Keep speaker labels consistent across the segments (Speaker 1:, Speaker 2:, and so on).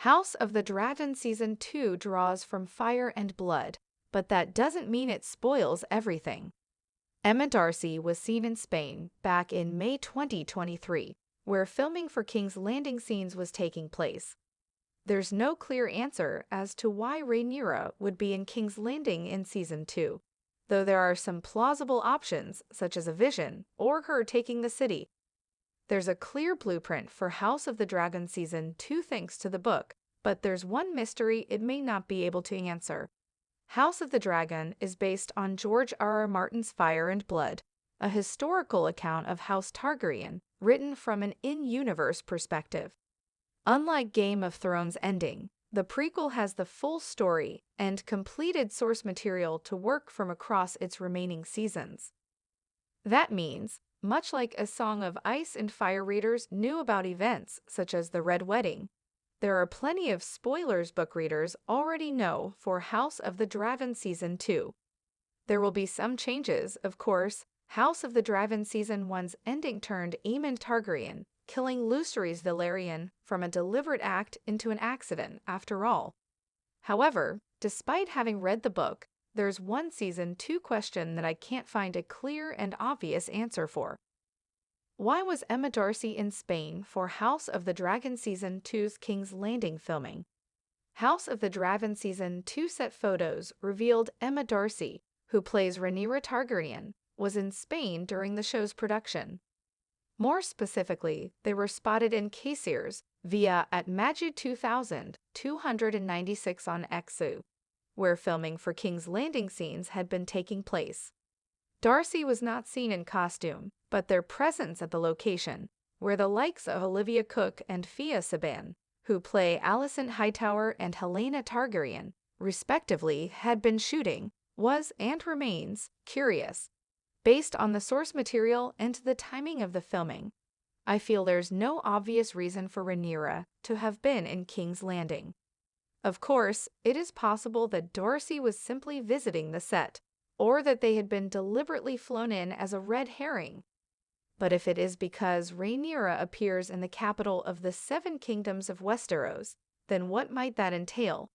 Speaker 1: House of the Dragon Season 2 draws from fire and blood, but that doesn't mean it spoils everything. Emma Darcy was seen in Spain back in May 2023, where filming for King's Landing scenes was taking place. There's no clear answer as to why Rhaenyra would be in King's Landing in Season 2, though there are some plausible options such as a vision or her taking the city. There's a clear blueprint for House of the Dragon Season 2 thanks to the book, but there's one mystery it may not be able to answer. House of the Dragon is based on George R.R. Martin's Fire and Blood, a historical account of House Targaryen, written from an in-universe perspective. Unlike Game of Thrones' ending, the prequel has the full story and completed source material to work from across its remaining seasons. That means, much like A Song of Ice and Fire readers knew about events such as the Red Wedding, there are plenty of spoilers book readers already know for House of the Dragon Season 2. There will be some changes, of course. House of the Dragon Season 1's ending turned Aemon Targaryen, killing Lucerys Velaryon from a deliberate act into an accident, after all. However, despite having read the book, there's one Season 2 question that I can't find a clear and obvious answer for. Why was Emma Darcy in Spain for House of the Dragon Season 2's King's Landing filming? House of the Dragon Season 2 set photos revealed Emma Darcy, who plays Rhaenyra Targaryen, was in Spain during the show's production. More specifically, they were spotted in Caceres via at Magid 2296 on Exu, where filming for King's Landing scenes had been taking place. Darcy was not seen in costume, but their presence at the location, where the likes of Olivia Cooke and Fia Saban, who play Alicent Hightower and Helena Targaryen, respectively, had been shooting, was and remains curious. Based on the source material and the timing of the filming, I feel there's no obvious reason for Rhaenyra to have been in King's Landing. Of course, it is possible that Darcy was simply visiting the set, or that they had been deliberately flown in as a red herring. But if it is because Rhaenyra appears in the capital of the Seven Kingdoms of Westeros, then what might that entail?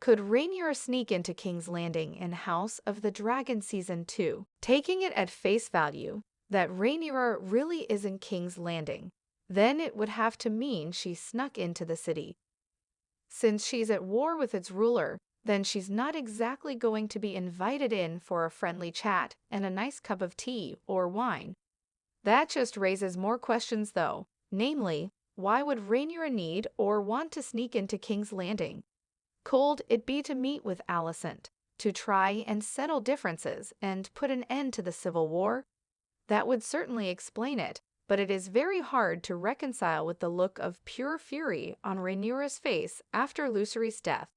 Speaker 1: Could Rhaenyra sneak into King's Landing in House of the Dragon Season 2, taking it at face value that Rhaenyra really is in King's Landing? Then it would have to mean she snuck into the city. Since she's at war with its ruler, then she's not exactly going to be invited in for a friendly chat and a nice cup of tea or wine. That just raises more questions though, namely, why would Rhaenyra need or want to sneak into King's Landing? Could it be to meet with Alicent, to try and settle differences and put an end to the civil war? That would certainly explain it, but it is very hard to reconcile with the look of pure fury on Rhaenyra's face after Lucerys' death.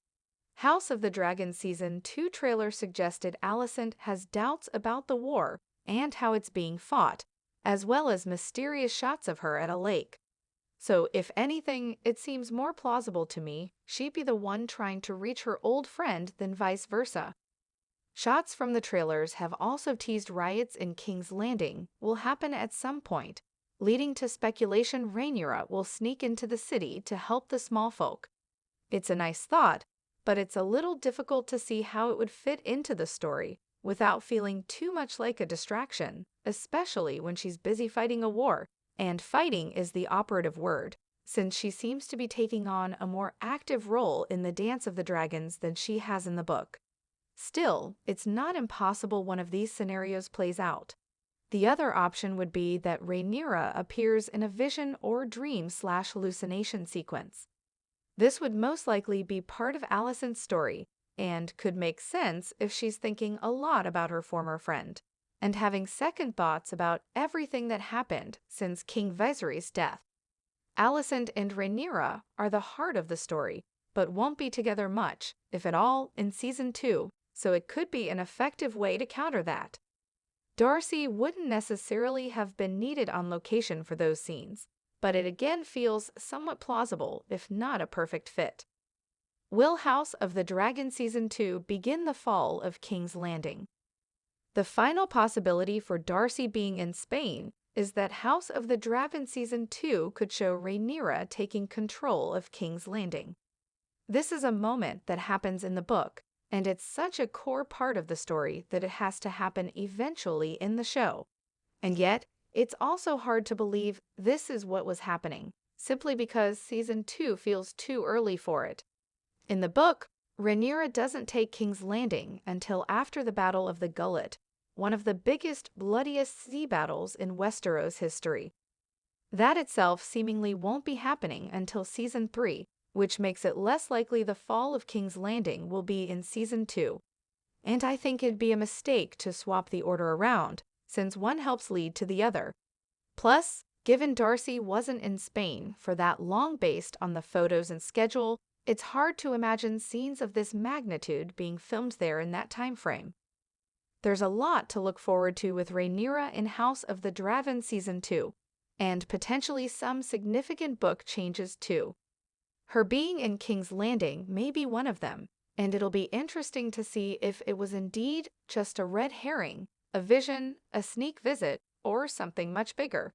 Speaker 1: House of the Dragon Season 2 trailer suggested Alicent has doubts about the war and how it's being fought, as well as mysterious shots of her at a lake. So if anything, it seems more plausible to me she'd be the one trying to reach her old friend than vice versa. Shots from the trailers have also teased riots in King's Landing will happen at some point, leading to speculation Rhaenyra will sneak into the city to help the small folk. It's a nice thought, but it's a little difficult to see how it would fit into the story without feeling too much like a distraction, especially when she's busy fighting a war, and fighting is the operative word, since she seems to be taking on a more active role in the Dance of the Dragons than she has in the book. Still, it's not impossible one of these scenarios plays out. The other option would be that Rhaenyra appears in a vision or dream/hallucination sequence. This would most likely be part of Alicent's story, and could make sense if she's thinking a lot about her former friend, and having second thoughts about everything that happened since King Viserys' death. Alicent and Rhaenyra are the heart of the story, but won't be together much, if at all, in Season 2, so it could be an effective way to counter that. Darcy wouldn't necessarily have been needed on location for those scenes, but it again feels somewhat plausible, if not a perfect fit. Will House of the Dragon Season 2 begin the fall of King's Landing? The final possibility for Darcy being in Spain is that House of the Dragon Season 2 could show Rhaenyra taking control of King's Landing. This is a moment that happens in the book, and it's such a core part of the story that it has to happen eventually in the show. And yet, it's also hard to believe this is what was happening, simply because Season 2 feels too early for it. In the book, Rhaenyra doesn't take King's Landing until after the Battle of the Gullet, one of the biggest, bloodiest sea battles in Westeros history. That itself seemingly won't be happening until Season 3, which makes it less likely the fall of King's Landing will be in Season 2. And I think it'd be a mistake to swap the order around, since one helps lead to the other. Plus, given Darcy wasn't in Spain for that long based on the photos and schedule, it's hard to imagine scenes of this magnitude being filmed there in that time frame. There's a lot to look forward to with Rhaenyra in House of the Dragon Season 2, and potentially some significant book changes too. Her being in King's Landing may be one of them, and it'll be interesting to see if it was indeed just a red herring, a vision, a sneak visit, or something much bigger.